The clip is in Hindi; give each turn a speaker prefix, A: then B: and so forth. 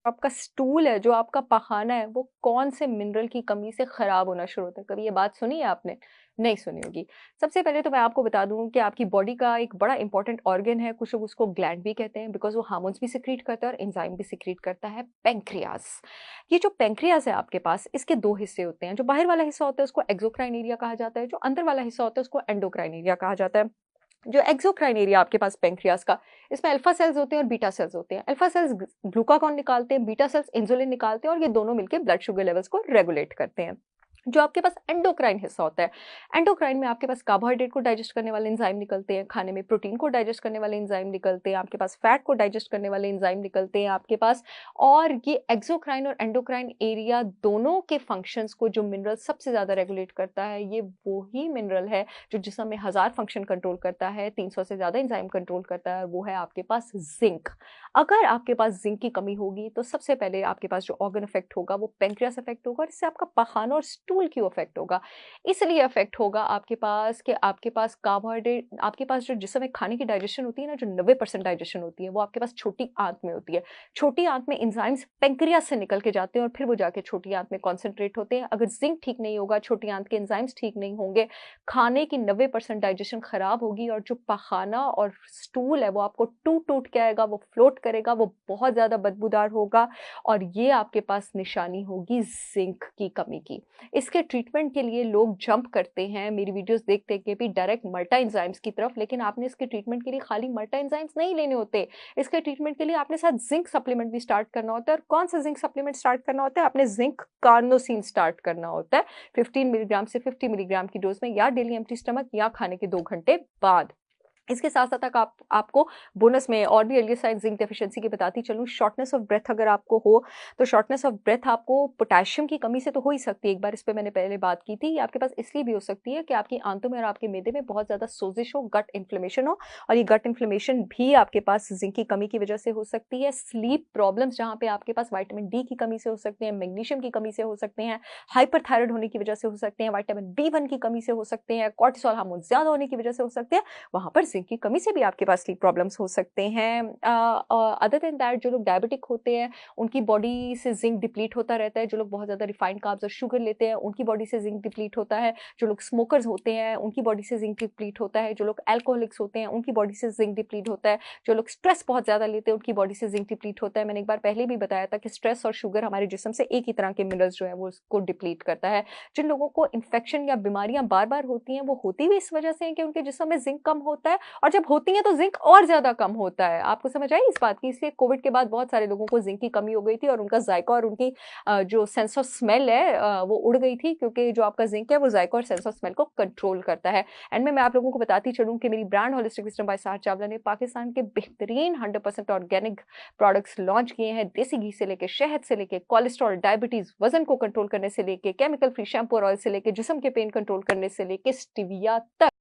A: आपका स्टूल है, जो आपका पखाना है, वो कौन से मिनरल की कमी से खराब होना शुरू होता है? कभी ये बात सुनी है आपने? नहीं सुनी होगी। सबसे पहले तो मैं आपको बता दूँ कि आपकी बॉडी का एक बड़ा इंपॉर्टेंट ऑर्गन है, कुछ लोग उसको ग्लैंड भी कहते हैं बिकॉज़ वो हार्मोन्स भी सिक्रीट करता है और एंजाइम भी सिक्रीट करता है, पैंक्रियाज़। ये जो पैंक्रियाज़ है आपके पास, इसके 2 हिस्से होते हैं। जो बाहर वाला हिस्सा होता है उसको एक्सोक्राइन एरिया कहा जाता है, जो अंदर वाला हिस्सा होता है उसको एंडोक्राइन एरिया कहा जाता है। जो एक्सोक्राइन एरिया आपके पास पैंक्रियास का, इसमें अल्फा सेल्स होते हैं और बीटा सेल्स होते हैं। अल्फा सेल्स ग्लूकागॉन निकालते हैं, बीटा सेल्स इंसुलिन निकालते हैं और ये दोनों मिलकर ब्लड शुगर लेवल्स को रेगुलेट करते हैं। जो आपके पास एंडोक्राइन हिस्सा होता है, एंडोक्राइन में आपके पास कार्बोहाइड्रेट को डाइजेस्ट करने वाले एंजाइम निकलते हैं, खाने में प्रोटीन को डाइजेस्ट करने वाले एंजाइम निकलते हैं, आपके पास फैट को डाइजेस्ट करने वाले एंजाइम निकलते हैं आपके पास। और ये एक्सोक्राइन और एंडोक्राइन एरिया दोनों के फंक्शंस को जो मिनरल सबसे ज्यादा रेगुलेट करता है, ये वो ही मिनरल है जो जिस्म में 1000 फंक्शन कंट्रोल करता है, 300 से ज्यादा एंजाइम कंट्रोल करता है, और वो है आपके पास जिंक। अगर आपके पास जिंक की कमी होगी तो सबसे पहले आपके पास जो ऑर्गन इफेक्ट होगा वो पेंक्रियास इफेक्ट होगा, और इससे आपका पखाना और स्टूल क्यों इफेक्ट होगा? इसलिए इफेक्ट होगा आपके पास कि आपके पास कार्बोहाइड्रेट, आपके पास जो जिसमें खाने की डाइजेशन होती है ना, जो 90% डाइजेशन होती है वो आपके पास छोटी आंत में होती है। छोटी आंत में एंजाइम्स पेंक्रियास से निकल के जाते हैं और फिर वो जाके छोटी आंत में कॉन्सेंट्रेट होते हैं। अगर जिंक ठीक नहीं होगा, छोटी आंत के एंजाइम्स ठीक नहीं होंगे, खाने की 90% डाइजेशन खराब होगी, और जो पखाना और स्टूल है वो आपको टूट टूट के आएगा, वो फ्लोट करेगा, वो बहुत ज्यादा बदबूदार होगा, और ये आपके पास निशानी होगी जिंक की कमी की। इसके ट्रीटमेंट के लिए लोग जंप करते हैं मेरी वीडियोस देख देख के भी डायरेक्ट मल्टा एंजाइम्स की तरफ, लेकिन आपने इसके ट्रीटमेंट के लिए खाली मल्टा एंजाइम्स नहीं लेने होते। इसके ट्रीटमेंट के लिए आपने साथ जिंक सप्लीमेंट भी स्टार्ट करना होता है। और कौन सा जिंक सप्लीमेंट स्टार्ट करना होता है? आपने जिंक कार्नोसिन स्टार्ट करना होता है 15 मिलीग्राम से 50 मिलीग्राम की डोज में, या डेली एम्प्टी स्टमक या खाने के 2 घंटे बाद। इसके साथ साथ आपको बोनस में और भी अर्ली साइन जिंक डेफिशिएंसी की बताती चलूं। शॉर्टनेस ऑफ ब्रेथ अगर आपको हो तो शॉर्टनेस ऑफ ब्रेथ आपको पोटेशियम की कमी से तो हो ही सकती है, एक बार इस पे मैंने पहले बात की थी। ये आपके पास इसलिए भी हो सकती है कि आपकी आंतों में और आपके मैदे में बहुत ज्यादा सोजिश हो, गट इन्फ्लेमेशन हो, और ये गट इन्फ्लेमेशन भी आपके पास जिंक की कमी की वजह से हो सकती है। स्लीप प्रॉब्लम्स, जहां पे आपके पास विटामिन डी की कमी से हो सकते हैं, मैग्नीशियम की कमी से हो सकते हैं, हाइपरथायराइड होने की वजह से हो सकते हैं, विटामिन बी1 की कमी से हो सकते हैं, कॉर्टिसोल हार्मोन ज्यादा होने की वजह से हो सकते हैं, वहां पर जिंक की कमी से भी आपके पास स्लीप प्रॉब्लम्स हो सकते हैं। अदर देन दैट, जो लोग डायबिटिक होते हैं उनकी बॉडी से जिंक डिप्लीट होता रहता है। जो लोग बहुत ज्यादा रिफाइंड कार्ब्स और शुगर लेते हैं उनकी बॉडी से जिंक डिप्लीट होता है। जो लोग स्मोकर्स होते हैं उनकी बॉडी से जिंक डिप्लीट होता है। जो लोग एल्कोहलिक्स होते हैं उनकी बॉडी से जिंक डिप्लीट होता है। जो लोग स्ट्रेस बहुत ज्यादा लेते हैं उनकी बॉडी से जिंक डिप्लीट होता है। मैंने एक बार पहले भी बताया था कि स्ट्रेस और शुगर हमारे जिस्म से एक ही तरह के मिनरल्स जो है वो उसको डिप्लीट करता है। जिन लोगों को इन्फेक्शन या बीमारियां बार बार होती हैं वो होती भी इस वजह से है कि उनके जिस्म में जिंक कम होता है, और जब होती है तो जिंक और ज्यादा कम होता है। आपको समझ आई इस बात की? इसलिए कोविड के बाद बहुत सारे लोगों को जिंक की कमी हो गई थी और उनका जायका और उनकी जो सेंस ऑफ स्मेल है वो उड़ गई थी, क्योंकि जो आपका जिंक है वो जायका और सेंस ऑफ स्मेल को कंट्रोल करता है। एंड में मैं आप लोगों को बताती चलूं कि मेरी ब्रांड होलिस्टिक विजडम बाय सार चावला ने पाकिस्तान के बेहतरीन 100% ऑर्गेनिक प्रोडक्ट्स लॉन्च किए हैं। देसी घी से लेके शहद से लेके कोलेस्ट्रॉल, डायबिटीज, वजन को कंट्रोल करने से लेके केमिकल फ्री शैम्पू और ऑयल से लेके जिस्म के पेन कंट्रोल करने से लेके स्टीविया तक।